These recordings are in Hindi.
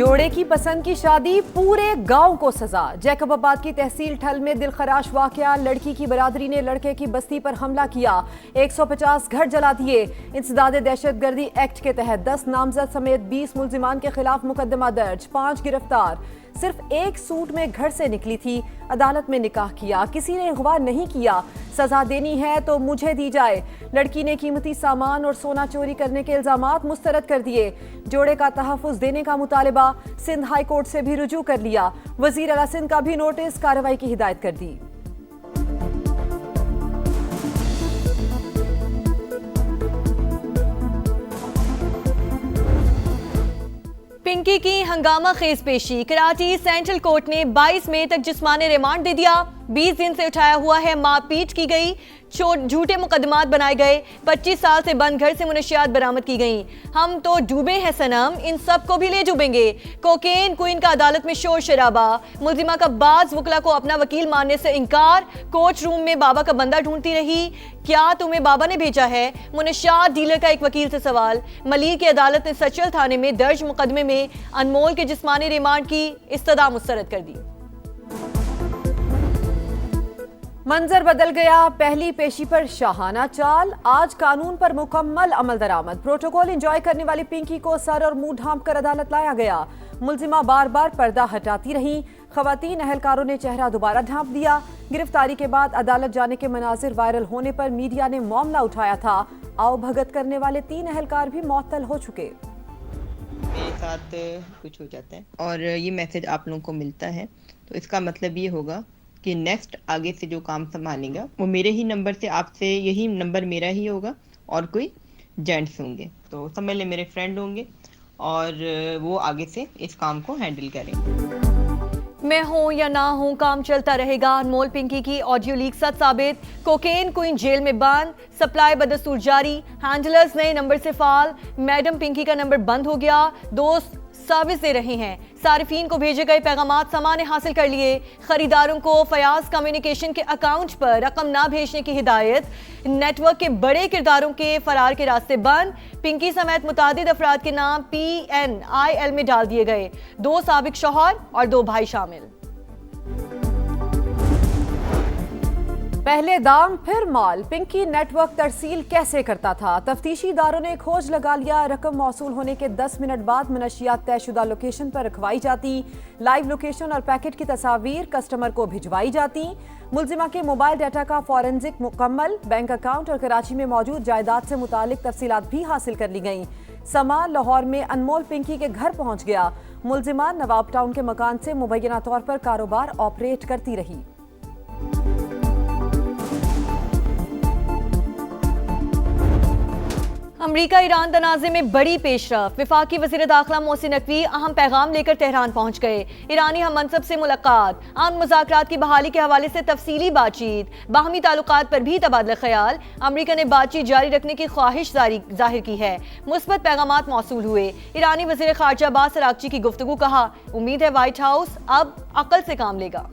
जोड़े की पसंद की शादी, पूरे गांव को सजा। जैकबाबाद की तहसील ठल में दिलखराश वाकया, लड़की की बरादरी ने लड़के की बस्ती पर हमला किया, 150 घर जला दिए। इंसदाद दहशतगर्दी एक्ट के तहत 10 नामजद समेत 20 मुलजिमान के खिलाफ मुकदमा दर्ज, 5 गिरफ्तार। सिर्फ एक सूट में घर से निकली थी, अदालत में निकाह किया, किसी ने अगवा नहीं किया, सजा देनी है तो मुझे दी जाए। लड़की ने कीमती सामान और सोना चोरी करने के इल्जामात मुस्तरद कर दिए। जोड़े का तहफ्फुज देने का मुतालबा सिंध हाई कोर्ट से भी रुजू कर लिया। वजीर आला सिंध का भी नोटिस, कार्रवाई की हिदायत कर दी। पिंकी की हंगामा खेज पेशी, कराची सेंट्रल कोर्ट ने 22 मई तक जिस्मानी रिमांड दे दिया। 20 दिन से उठाया हुआ है, मारपीट की गई, झूठे मुकदमात बनाए गए, 25 साल से बंद घर से मुनशियात बरामद की गई। हम तो डूबे हैं सनम, इन सब को भी ले डूबेंगे। कोकेन क्वीन का अदालत में शोर शराबा, मुलजिमा का बाज वकला को अपना वकील मानने से इनकार, कोर्ट रूम में बाबा का बंदा ढूंढती रही, क्या तुम्हें बाबा ने भेजा है? मुनशियात डीलर का एक वकील से सवाल। मलिक की अदालत ने सचल थाने में दर्ज मुकदमे में अनमोल के जिस्मानी रिमांड की इस्तदा मुस्तरद कर दी। मंजर बदल गया, पहली पेशी पर शाहाना चाल, आज कानून पर मुकम्मल अमल दरामद। प्रोटोकॉल एंजॉय करने वाली पिंकी को सर और मुंह ढांप कर अदालत लाया गया। मुलजिमा बार बार पर्दा हटाती रही, खवातीन अहलकारों ने चेहरा दोबारा ढांप दिया। गिरफ्तारी के बाद अदालत जाने के मनाजिर वायरल होने पर मीडिया ने मामला उठाया था। आओ भगत करने वाले 3 अहलकार भी मुअत्तल हो चुके। मेरे साथ कुछ हो जाता है और ये मैसेज आप लोगों को मिलता है, तो इसका मतलब ये होगा कि नेक्स्ट आगे से जो काम संभालेगा वो मेरे ही नंबर से, आपसे यही नंबर मेरा ही होगा और कोई जेंट्स होंगे, तो समझ ले मेरे फ्रेंड होंगे और वो आगे से इस काम को हैंडल करेंगे। मैं हूं या ना हूं, काम चलता रहेगा। अनमोल पिंकी की ऑडियो लीक सच साबित, कोकेन क्वीन जेल में बंद, सप्लाई बदस्तूर जारी, हैंडलर्स नए नंबर से फाल, मैडम पिंकी का नंबर बंद हो गया, दोस्त सर्विस दे रहे हैं, सारिफीन को भेजे गए पैगामात सामान्य हासिल कर लिए, खरीदारों को फयाज कम्युनिकेशन के अकाउंट पर रकम ना भेजने की हिदायत, नेटवर्क के बड़े किरदारों के फरार के रास्ते बंद, पिंकी समेत मुतादिद अफराद के नाम PNIL में डाल दिए गए, 2 साबिक शौहर और 2 भाई शामिल। पहले दाम फिर माल, पिंकी नेटवर्क तरसील कैसे करता था? तफ्तीशी इदारों ने खोज लगा लिया। रकम मौसूल होने के 10 मिनट बाद मनशियात तयशुदा लोकेशन पर रखवाई जाती, लाइव लोकेशन और पैकेट की तस्वीर कस्टमर को भिजवाई जाती। मुलजिमा के मोबाइल डाटा का फॉरेंसिक मुकम्मल, बैंक अकाउंट और कराची में मौजूद जायदाद से मुतालिक तफसीलात भी हासिल कर ली गई। सामान लाहौर में अनमोल पिंकी के घर पहुंच गया। मुलजिमा नवाब टाउन के मकान से मुबैना तौर पर कारोबार ऑपरेट करती रही। अमरीका ईरान तनाज़े में बड़ी पेशरफ, वफाकी वज़ीर दाखिला मोहसिन नकवी अहम पैगाम लेकर तेहरान पहुंच गए। ईरानी हम मनसब से मुलाकात, अमन मुज़ाकरात की बहाली के हवाले से तफसीली बातचीत, बाहमी ताल्लुकात पर भी तबादला ख्याल। अमरीका ने बातचीत जारी रखने की ख्वाहिश जाहिर की है। मुस्बत पैगामात मौसूल हुए। ईरानी वज़ीर ख़ारजा अब्बास अराग़ची की गुफ्तगू, कहा उम्मीद है व्हाइट हाउस अब अक्ल से काम लेगा।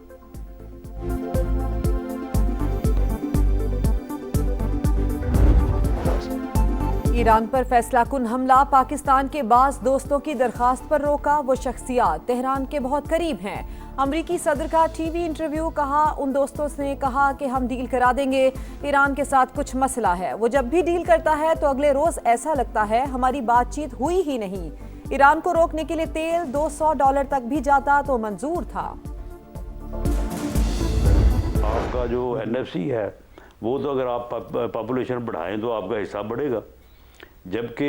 ईरान पर फैसला कुन हमला, पाकिस्तान के बाज़ दोस्तों की दरखास्त पर रोका। वो शख्सियात तेहरान के बहुत करीब हैं। अमरीकी सदर का टीवी इंटरव्यू, कहा उन दोस्तों ने कहा कि हम डील करा देंगे, ईरान के साथ कुछ मसला है। वो जब भी डील करता है तो अगले रोज ऐसा लगता है हमारी बातचीत हुई ही नहीं। ईरान को रोकने के लिए तेल $200 तक भी जाता तो मंजूर था। आपका जो NFC है वो तो अगर आप पॉपुलेशन बढ़ाएं तो आपका हिस्सा बढ़ेगा, जबकि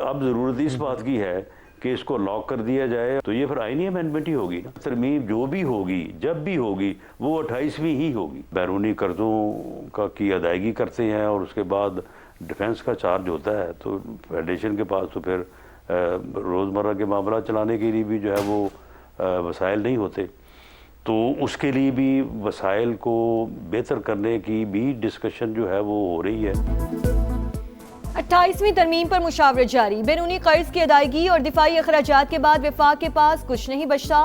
अब ज़रूरत इस बात की है कि इसको लॉक कर दिया जाए, तो ये फिर आईनी अमेंडमेंट ही होगी ना। तरमीम जो भी होगी, जब भी होगी, वो 28वीं ही होगी। बैरूनी कर्ज़ों की अदायगी करते हैं और उसके बाद डिफेंस का चार्ज होता है, तो फेडरेशन के पास तो फिर रोज़मर्रा के मामला चलाने के लिए भी जो है वो वसाइल नहीं होते, तो उसके लिए भी वसाइल को बेहतर करने की भी डिस्कशन जो है वो हो रही है। 28वीं तरमीम पर मुशावरत जारी, बैरूनी कर्ज की अदायगी और दिफाई अखराजात के बाद वफाक के पास कुछ नहीं बचता।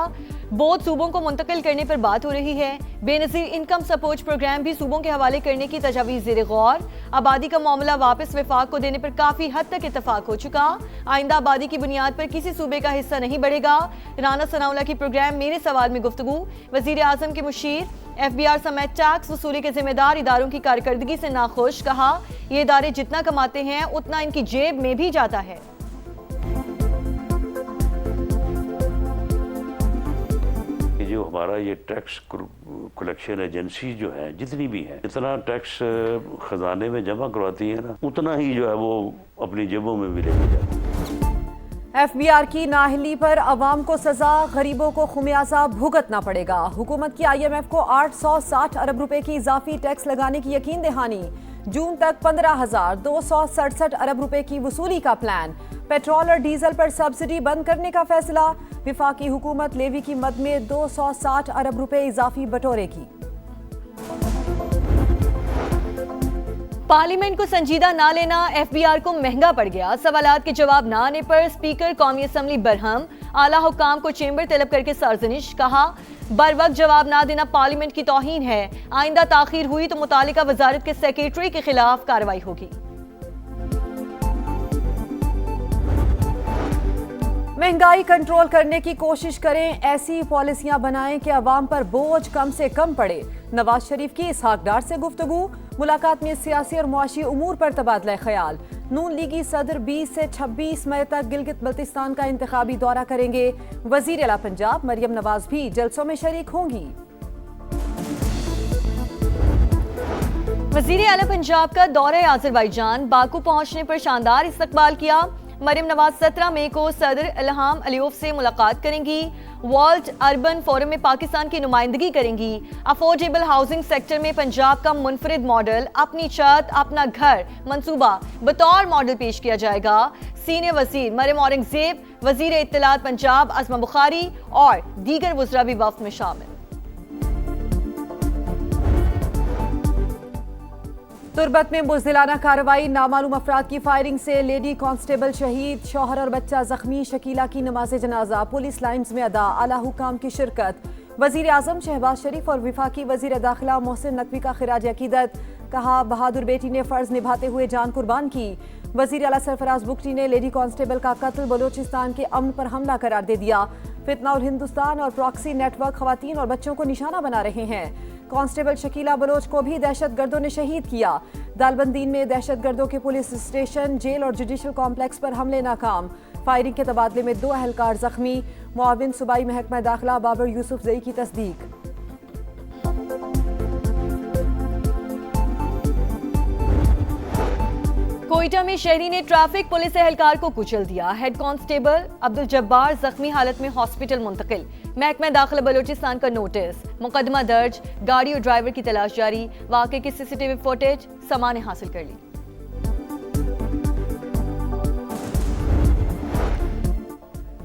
बोध सूबों को मुंतकिल करने पर बात हो रही है। बेनज़ीर इनकम सपोर्ट प्रोग्राम भी सूबों के हवाले करने की तजावीज़ ज़ेर गौर। आबादी का मामला वापस वफाक को देने पर काफ़ी हद तक इत्तफाक हो चुका। आइंदा आबादी की बुनियाद पर किसी सूबे का हिस्सा नहीं बढ़ेगा। राना सनाउल्लाह की प्रोग्राम मेरे सवाल में गुफ्तगू। वज़ीर आज़म के मुशीर FBR समेत टैक्स वसूली के जिम्मेदार इदारों की कारकर्दगी से नाखुश। कहा ये इदारे जितना कमाते हैं उतना इनकी जेब में भी जाता है। जो हमारा ये टैक्स कलेक्शन एजेंसी जो है जितनी भी है, इतना टैक्स खजाने में जमा करवाती है ना, उतना ही जो है वो अपनी जेबों में भी लेके जाती है। FBR की नाअहली पर अवाम को सजा, गरीबों को खुमियाजा भुगतना पड़ेगा। हुकूमत की IMF को 860 अरब रुपए की इजाफी टैक्स लगाने की यकीन दहानी। जून तक 15,267 अरब रुपए की वसूली का प्लान। पेट्रोल और डीजल पर सब्सिडी बंद करने का फैसला। विफाकी हुकूमत लेवी की मद में 260 अरब रुपए इजाफी बटोरेगी। पार्लियामेंट को संजीदा ना लेना FBR को महंगा पड़ गया। सवालात के जवाब ना आने पर स्पीकर कौमी असम्बली बरहम। आला हुकाम को चेंबर तलब करके सार्वजनिश। कहा बर वक्त जवाब ना देना पार्लियामेंट की तौहीन है। आइंदा ताखीर हुई तो मुतालिका वजारत के सेक्रेटरी के खिलाफ कार्रवाई होगी। महंगाई कंट्रोल करने की कोशिश करें, ऐसी पॉलिसियां बनाएं कि अवाम पर बोझ कम से कम पड़े। नवाज शरीफ की इसहाक डार से गुफ्तगू। मुलाकात में सियासी और मुआशी उमूर पर तबादला ख्याल। नून लीगी सदर 20 से 26 मई तक गिलगित बल्तिस्तान का इंतखाबी दौरा करेंगे। वजीर आला पंजाब मरियम नवाज भी जलसों में शरीक होंगी। वजीर आला पंजाब का दौरा आज़रबाईजान। बाकू पहुंचने पर शानदार इस्तकबाल किया। मरियम नवाज 17 मई को सदर इल्हाम अलीयफ से मुलाकात करेंगी। वर्ल्ड अर्बन फोरम में पाकिस्तान की नुमाइंदगी करेंगी। अफोर्डेबल हाउसिंग सेक्टर में पंजाब का मुनफरिद मॉडल, अपनी छत अपना घर मंसूबा बतौर मॉडल पेश किया जाएगा। सीनियर वजीर मरियम औरंगजेब, वजीर इत्तलात पंजाब अज़मा बुखारी और दीगर वज़रा भी वफ्द में शामिल। तुरबत में बुज़दिलाना कार्रवाई। नामालूम अफराद की फायरिंग से लेडी कांस्टेबल शहीद, शौहर और बच्चा जख्मी। शकीला की नमाज जनाजा पुलिस लाइन्स में अदा। आला हुकाम की शिरकत। वजीर आजम शहबाज शरीफ और विफाकी वजीर दाखिला मोहसिन नकवी का खिराज अकीदत। कहा बहादुर बेटी ने फर्ज निभाते हुए जान कुर्बान की। वजीर आला सरफराज बुगटी ने लेडी कांस्टेबल का कत्ल बलोचिस्तान के अमन पर हमला करार दे दिया। फितना और हिंदुस्तान और प्रॉक्सी नेटवर्क खवातीन और बच्चों को निशाना बना रहे हैं। कांस्टेबल शकीला बलोच को भी दहशतगर्दों ने शहीद किया। दालबंदीन में दहशतगर्दों के पुलिस स्टेशन, जेल और जुडिशल कॉम्प्लेक्स पर हमले नाकाम। फायरिंग के तबादले में 2 अहलकार जख्मी। मुआविन सूबाई महकमा दाखिला बाबर यूसुफ जई की तस्दीक। कोयटा में शहरी ने ट्रैफिक पुलिस एहलकार को कुचल दिया। हेड कांस्टेबल अब्दुल जब्बार जख्मी हालत में हॉस्पिटल मुंतकिल। महकमा दाखिला बलोचिस्तान का नोटिस। मुकदमा दर्ज। गाड़ी और ड्राइवर की तलाश जारी। वाकये की CCTV फुटेज समाने हासिल कर ली।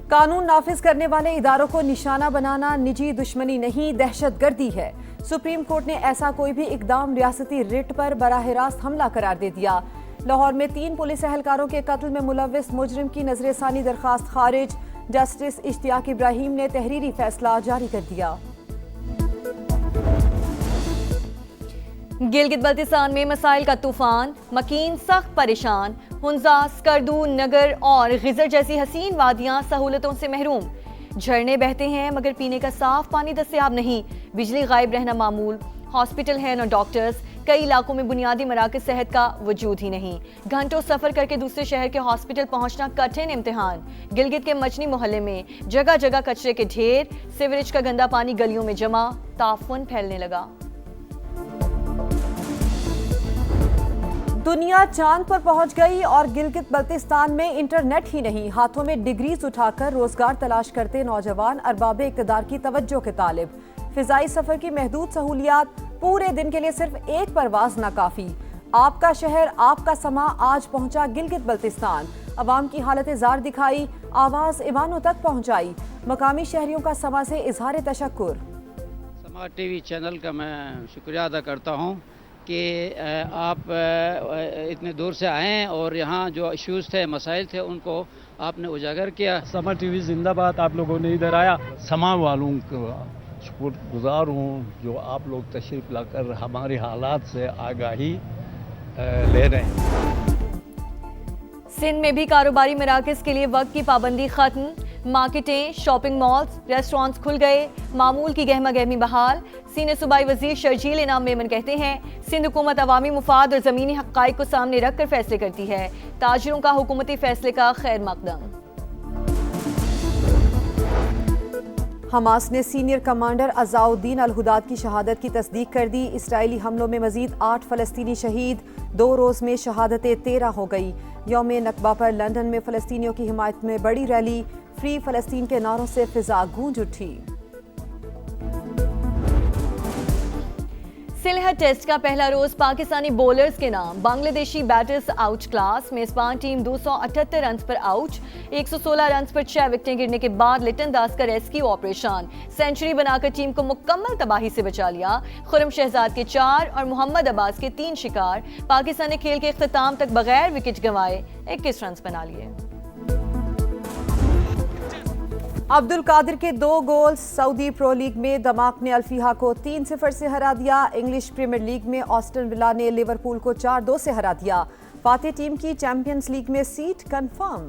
कानून नाफिज करने वाले इदारों को निशाना बनाना निजी दुश्मनी नहीं, दहशतगर्दी है। सुप्रीम कोर्ट ने ऐसा कोई भी इकदाम रियासती रिट पर बराह रास्त हमला करार दे दिया। लाहौर में 3 पुलिस एहलकारों के कत्ल में मुलव्विस मुजरिम की नजरसानी दरखास्त खारिज। जस्टिस इश्तियाक इब्राहिम ने तहरीरी फैसला जारी कर दिया। गिलगित बल्तिस्तान में मसाइल का तूफान। मकीन सख्त परेशान। हुंजा, स्कर्दू, नगर और गिजर जैसी हसीन वादियां सहूलतों से महरूम। झरने बहते हैं मगर पीने का साफ पानी दस्तयाब नहीं। बिजली गायब रहना मामूल। हॉस्पिटल है न डॉक्टर्स। कई इलाकों में बुनियादी मराकज़ सेहत का वजूद ही नहीं। घंटों सफर करके दूसरे शहर के हॉस्पिटल पहुंचना कठिन इम्तिहान। गिलगित के मचनी मोहल्ले में जगह जगह कचरे के ढेर। सीवरेज का गंदा पानी गलियों में जमा। ताफून फैलने लगा। दुनिया चांद पर पहुंच गई और गिलगित बल्तिस्तान में इंटरनेट ही नहीं, हाथों में डिग्रीज उठाकर रोजगार तलाश करते नौजवान अरबाब इक़्तिदार की तवज्जो के तालिब। फिजाई सफर की महदूद सहूलियात, पूरे दिन के लिए सिर्फ एक परवाज ना काफी। आपका शहर, आपका समा आज पहुंचा गिलगित बल्तिस्तान। अवाम की हालत जार दिखाई, आवाज ईवानों तक पहुंचाई। मकामी शहरियों का समा से इजहार तशक्कुर। समा TV चैनल का मैं शुक्रिया अदा करता हूं कि आप इतने दूर से आए हैं और यहाँ जो इश्यूज़ थे, मसाइल थे, उनको आपने उजागर किया। समा टीवी जिंदाबाद। आप लोगों ने इधर आया, समा वालों का शुक्रगुजार हूँ जो आप लोग तशरीफ़ लाकर हमारे हालात से आगाही ले रहे हैं। सिंध में भी कारोबारी मराकज़ के लिए वक्त की पाबंदी खत्म, मार्केटें, शॉपिंग मॉल्स, रेस्टोरेंट्स खुल गए, मामूल की गहमा गहमी बहाल। सीनियर सूबाई वजीर शर्जील इनाम मेमन कहते हैं सिंध हुकूमत अवामी मुफाद और ज़मीनी हक़ाइक़ को सामने रख कर फैसले करती है। ताजिरों का हुकूमती फैसले का खैर मकदम। हमास ने सीनियर कमांडर अज़ाउद्दीन अल हुदाद की शहादत की तस्दीक कर दी। इसराइली हमलों में मजीद 8 फ़लस्तीनी शहीद, 2 रोज़ में शहादतें 13 हो गई। यौम नकबा पर लंदन में फ़लस्तीनियों की हिमायत में बड़ी रैली, फ्री फ़लस्तीन के नारों से फ़िज़ा गूंज उठी। सिलहट टेस्ट का पहला रोज पाकिस्तानी बॉलर्स के नाम। Bangladeshi batters out class. मेजबान टीम 278 रन पर आउट। 116 रन पर 6 विकेटें गिरने के बाद लिटन दास का रेस्क्यू ऑपरेशन। सेंचुरी बनाकर टीम को मुकम्मल तबाही से बचा लिया। खुरम शहजाद के 4 और मोहम्मद अब्बास के 3 शिकार। पाकिस्तान ने खेल के इख्तिताम तक बगैर विकेट गंवाए 21 रन बना लिए। अब्दुल कादिर के 2 गोल। सऊदी प्रो लीग में दमाक ने अल्फिहा को 3-0 से हरा दिया। इंग्लिश प्रीमियर लीग में ऑस्टन विला ने लिवरपूल को 4-2 से हरा दिया। फातेह टीम की चैंपियंस लीग में सीट कंफर्म।